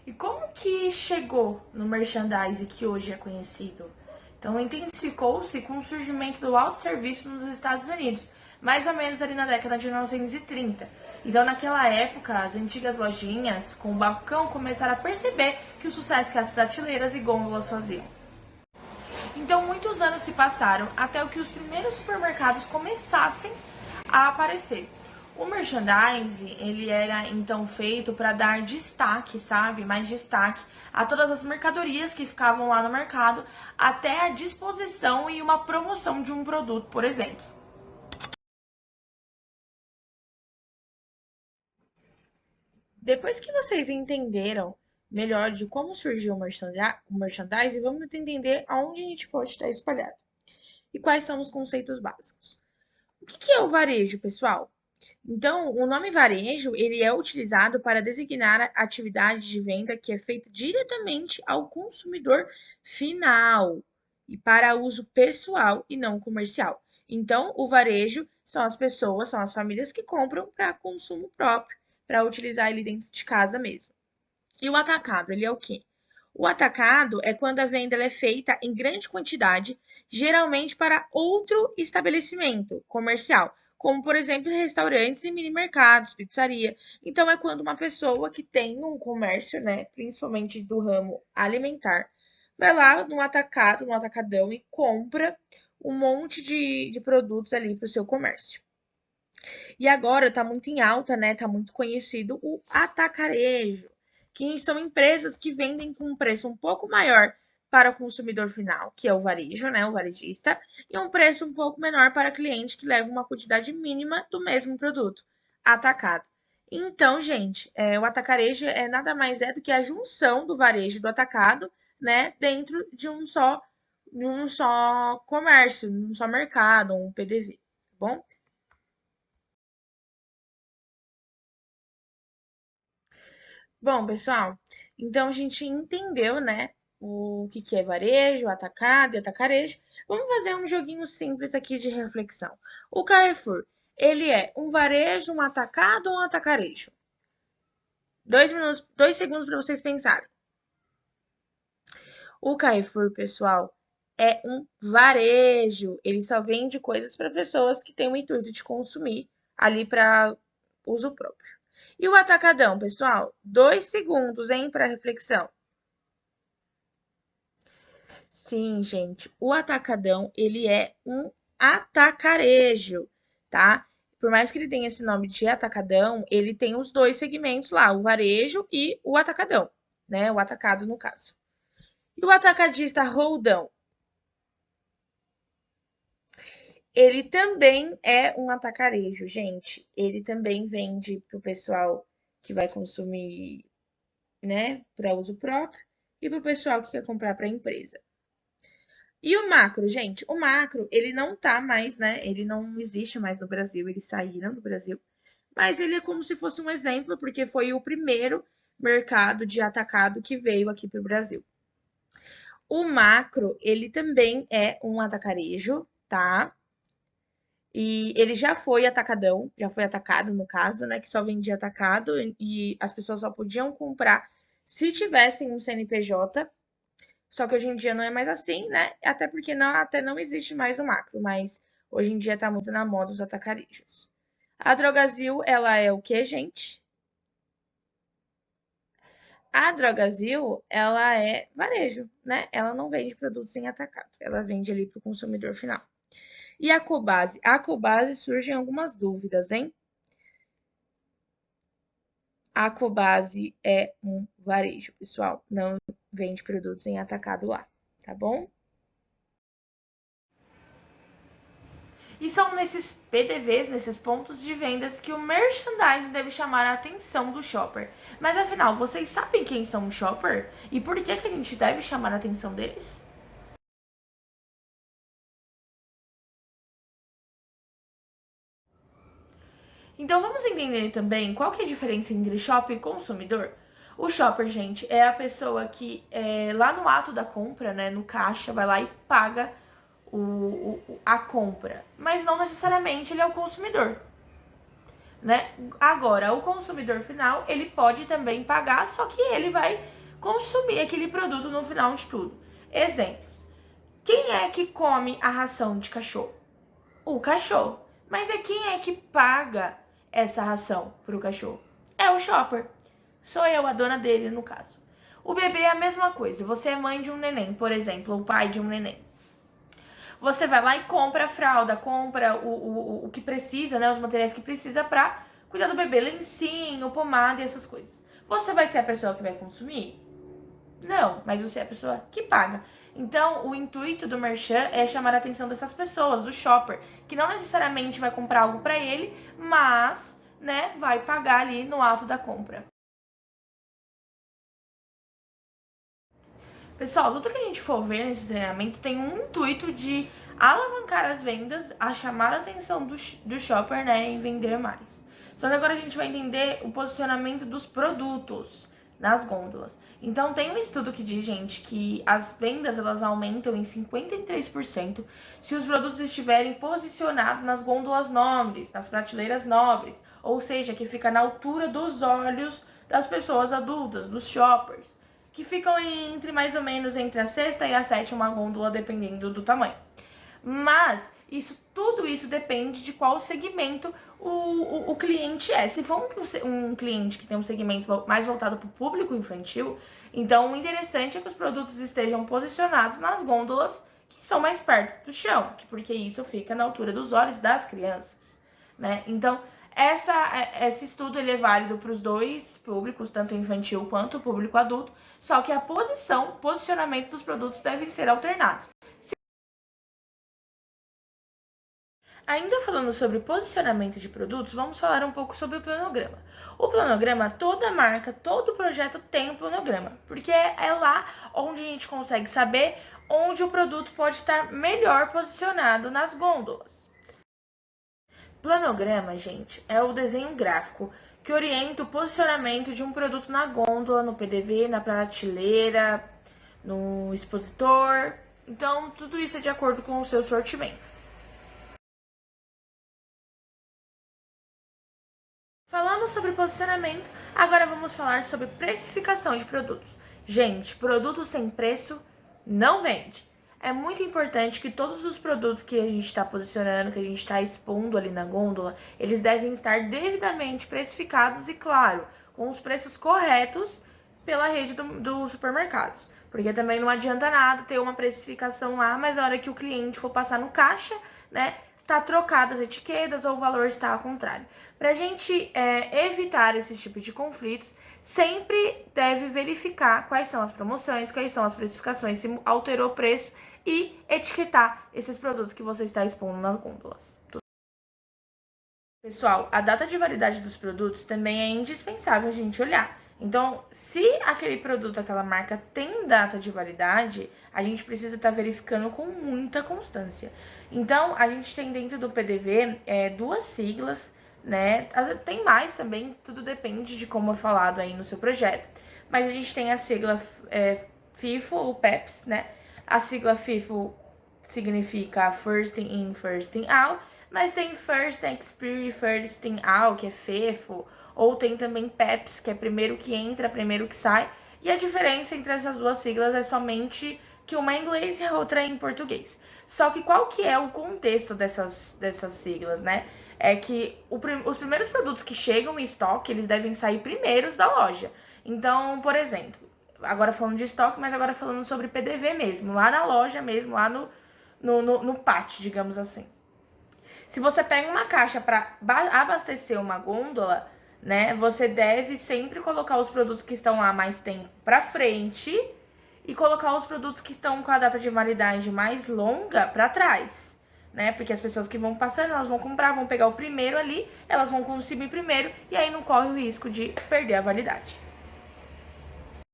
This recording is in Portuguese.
E como que chegou no merchandising que hoje é conhecido? Então, intensificou-se com o surgimento do autosserviço nos Estados Unidos, mais ou menos ali na década de 1930. Então, naquela época, as antigas lojinhas com balcão começaram a perceber que o sucesso que as prateleiras e gôndolas faziam. Então, muitos anos se passaram até que os primeiros supermercados começassem a aparecer. O merchandising, ele era então feito para dar destaque, sabe? Mais destaque a todas as mercadorias que ficavam lá no mercado, até a disposição e uma promoção de um produto, por exemplo. Depois que vocês entenderam melhor de como surgiu o merchandising, vamos entender aonde a gente pode estar espalhado e quais são os conceitos básicos. O que é o varejo, pessoal? Então, o nome varejo, ele é utilizado para designar a atividade de venda que é feita diretamente ao consumidor final e para uso pessoal e não comercial. Então, o varejo são as pessoas, são as famílias que compram para consumo próprio, para utilizar ele dentro de casa mesmo. E o atacado, ele é o quê? O atacado é quando a venda é feita em grande quantidade, geralmente para outro estabelecimento comercial, como por exemplo restaurantes e mini mercados, pizzaria. Então é quando uma pessoa que tem um comércio, né, principalmente do ramo alimentar, vai lá no atacado, no atacadão e compra um monte de produtos ali para o seu comércio. E agora está muito em alta, né? Está muito conhecido o atacarejo, que são empresas que vendem com um preço um pouco maior para o consumidor final, que é o varejo, né? O varejista, e um preço um pouco menor para cliente que leva uma quantidade mínima do mesmo produto, atacado. Então, gente, o atacarejo é nada mais é do que a junção do varejo e do atacado, né? Dentro de um só comércio, de um só mercado, um PDV, tá bom? Bom, pessoal, então a gente entendeu, né, o que é varejo, atacado e atacarejo. Vamos fazer um joguinho simples aqui de reflexão. O Carrefour, ele é um varejo, um atacado ou um atacarejo? 2 minutos, 2 segundos para vocês pensarem. O Carrefour, pessoal, é um varejo. Ele só vende coisas para pessoas que têm o intuito de consumir ali para uso próprio. E o atacadão, pessoal? 2 segundos, hein, para reflexão. Sim, gente, o atacadão, ele é um atacarejo, tá? Por mais que ele tenha esse nome de atacadão, ele tem os dois segmentos lá, o varejo e o atacadão, né? O atacado, no caso. E o atacadista roldão, ele também é um atacarejo, gente. Ele também vende pro pessoal que vai consumir, né, para uso próprio e pro pessoal que quer comprar para a empresa. E o macro, gente, o macro, ele não tá mais, né? Ele não existe mais no Brasil, eles saíram do Brasil. Mas ele é como se fosse um exemplo, porque foi o primeiro mercado de atacado que veio aqui para o Brasil. O macro, ele também é um atacarejo, tá? E ele já foi atacadão, já foi atacado no caso, né? Que só vendia atacado e as pessoas só podiam comprar se tivessem um CNPJ. Só que hoje em dia não é mais assim, né? Até porque até não existe mais o macro, mas hoje em dia tá muito na moda os atacarejos. A Drogazil, ela é o que, gente? A Drogazil, ela é varejo, né? Ela não vende produtos em atacado, ela vende ali para o consumidor final. E a Cobase? A Cobase surgem algumas dúvidas, hein? A Cobase é um varejo, pessoal. Não vende produtos em atacado lá, tá bom? E são nesses PDVs, nesses pontos de vendas, que o merchandising deve chamar a atenção do shopper. Mas afinal, vocês sabem quem são os shopper? E por que a gente deve chamar a atenção deles? Então vamos entender também qual que é a diferença entre shopper e consumidor? O shopper, gente, é a pessoa que lá no ato da compra, né, no caixa, vai lá e paga a compra. Mas não necessariamente ele é o consumidor. Né? Agora, o consumidor final, ele pode também pagar, só que ele vai consumir aquele produto no final de tudo. Exemplos. Quem é que come a ração de cachorro? O cachorro. Mas quem é que paga essa ração pro cachorro? É o shopper. Sou eu, a dona dele, no caso. O bebê é a mesma coisa. Você é mãe de um neném, por exemplo, ou pai de um neném. Você vai lá e compra a fralda, compra o que precisa, né? Os materiais que precisa pra cuidar do bebê. Lencinho, pomada e essas coisas. Você vai ser a pessoa que vai consumir? Não, mas você é a pessoa que paga. Então, o intuito do merchan é chamar a atenção dessas pessoas, do shopper, que não necessariamente vai comprar algo pra ele, mas, né, vai pagar ali no ato da compra. Pessoal, tudo que a gente for ver nesse treinamento tem um intuito de alavancar as vendas, a chamar a atenção do shopper, né, e vender mais. Só que agora a gente vai entender o posicionamento dos produtos nas gôndolas. Então, tem um estudo que diz, gente, que as vendas elas aumentam em 53% se os produtos estiverem posicionados nas gôndolas nobres, nas prateleiras nobres, ou seja, que fica na altura dos olhos das pessoas adultas, dos shoppers, que ficam entre mais ou menos entre a sexta e a sétima gôndola, dependendo do tamanho. Mas tudo isso depende de qual segmento o cliente é. Se for um cliente que tem um segmento mais voltado para o público infantil, então o interessante é que os produtos estejam posicionados nas gôndolas que são mais perto do chão, porque isso fica na altura dos olhos das crianças, né? Então, esse estudo ele é válido para os dois públicos, tanto o infantil quanto o público adulto, só que posicionamento dos produtos devem ser alternados. Ainda falando sobre posicionamento de produtos, vamos falar um pouco sobre o planograma. O planograma, toda marca, todo projeto tem um planograma, porque é lá onde a gente consegue saber onde o produto pode estar melhor posicionado nas gôndolas. Planograma, gente, é o desenho gráfico que orienta o posicionamento de um produto na gôndola, no PDV, na prateleira, no expositor. Então, tudo isso é de acordo com o seu sortimento. Falamos sobre posicionamento, agora vamos falar sobre precificação de produtos. Gente, produto sem preço não vende. É muito importante que todos os produtos que a gente está posicionando, que a gente está expondo ali na gôndola, eles devem estar devidamente precificados e, claro, com os preços corretos pela rede dos supermercados. Porque também não adianta nada ter uma precificação lá, mas na hora que o cliente for passar no caixa, né, tá trocado as etiquetas ou o valor está ao contrário. Para a gente evitar esse tipo de conflitos, sempre deve verificar quais são as promoções, quais são as precificações, se alterou o preço e etiquetar esses produtos que você está expondo nas gôndolas. Pessoal, a data de validade dos produtos também é indispensável a gente olhar. Então, se aquele produto, aquela marca tem data de validade, a gente precisa estar verificando com muita constância. Então, a gente tem dentro do PDV duas siglas, né? Tem mais também, tudo depende de como é falado aí no seu projeto. Mas a gente tem a sigla FIFO ou PEPS, né? A sigla FIFO significa First In, First In Out, mas tem First Expiry, First In Out, que é FEFO, ou tem também PEPS, que é primeiro que entra, primeiro que sai. E a diferença entre essas duas siglas é somente que uma é em inglês e a outra é em português. Só que qual que é o contexto dessas siglas, né? É que os primeiros produtos que chegam em estoque, eles devem sair primeiros da loja. Então, por exemplo, agora falando de estoque, mas agora falando sobre PDV mesmo, lá na loja mesmo, lá no pátio, digamos assim. Se você pega uma caixa para abastecer uma gôndola, né, você deve sempre colocar os produtos que estão lá mais tempo para frente e colocar os produtos que estão com a data de validade mais longa para trás, né? Porque as pessoas que vão passando, elas vão comprar, vão pegar o primeiro ali, elas vão consumir primeiro e aí não corre o risco de perder a validade.